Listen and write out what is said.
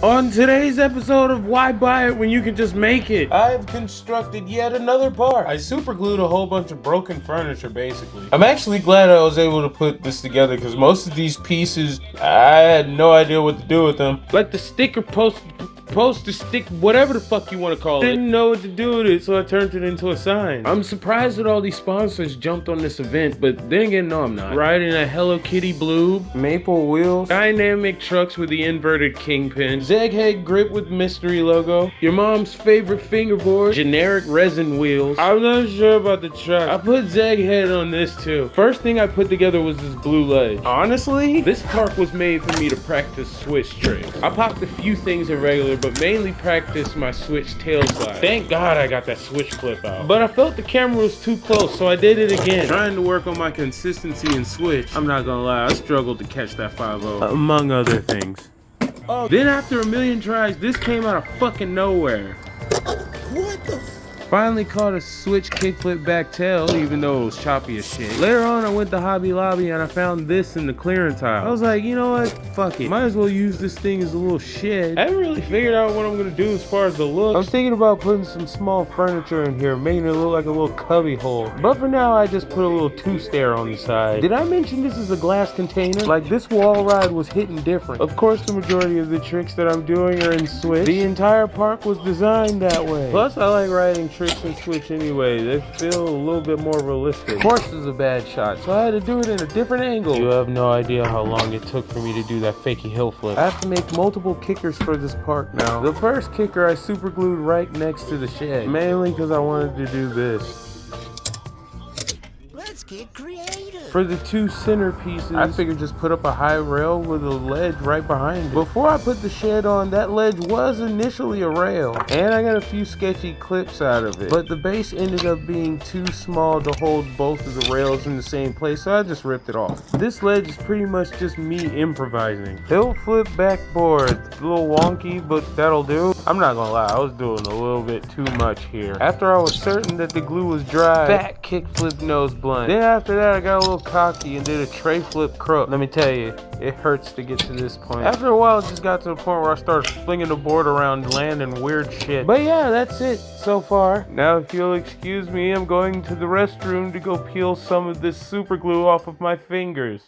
On today's episode of Why Buy It When You Can Just Make It, I've constructed yet another part. I super glued a whole bunch of broken furniture basically. I'm actually glad I was able to put this together because most of these pieces, I had no idea what to do with them. Like the sticker poster stick, whatever the fuck you want to call it. Didn't know what to do with it, so I turned it into a sign. I'm surprised that all these sponsors jumped on this event, but then again, no I'm not. Riding a Hello Kitty blue, maple wheels, dynamic trucks with the inverted kingpin, Zeghead grip with mystery logo, your mom's favorite fingerboard, generic resin wheels. I'm not sure about the truck. I put Zeghead on this too. First thing I put together was this blue ledge. Honestly, this park was made for me to practice switch tricks. I popped a few things in regular, but mainly practice my switch tail slide. Thank God I got that switch flip out. But I felt the camera was too close, so I did it again. Trying to work on my consistency in switch. I'm not gonna lie, I struggled to catch that 5-0, among other things. Oh. Then after a million tries, this came out of fucking nowhere. What the Finally caught a switch kickflip back tail, even though it was choppy as shit. Later on, I went to Hobby Lobby and I found this in the clearance aisle. I was like, you know what? Fuck it. Might as well use this thing as a little shed. I haven't really figured out what I'm gonna do as far as the look. I'm thinking about putting some small furniture in here, making it look like a little cubby hole. But for now, I just put a little two-stair on the side. Did I mention this is a glass container? Like, this wall ride was hitting different. Of course, the majority of the tricks that I'm doing are in switch. The entire park was designed that way. Plus, I like riding tricks and switch anyway. They feel a little bit more realistic. Of course, this is a bad shot, so I had to do it in a different angle. You have no idea how long it took for me to do that fakey hill flip. I have to make multiple kickers for this park now. The first kicker I super glued right next to the shed, mainly because I wanted to do this. Let's get creative. For the two center pieces, I figured just put up a high rail with a ledge right behind it. Before I put the shed on, that ledge was initially a rail, and I got a few sketchy clips out of it. But the base ended up being too small to hold both of the rails in the same place, so I just ripped it off. This ledge is pretty much just me improvising. Hill flip backboard, a little wonky, but that'll do. I'm not gonna lie, I was doing a little bit too much here. After I was certain that the glue was dry, fat kickflip nose blunt. Then after that, I got a little cocky and did a tray flip crook. Let me tell you, it hurts to get to this point. After a while, it just got to the point where I started flinging the board around, landing weird shit. But yeah, that's it so far. Now, if you'll excuse me, I'm going to the restroom to go peel some of this super glue off of my fingers.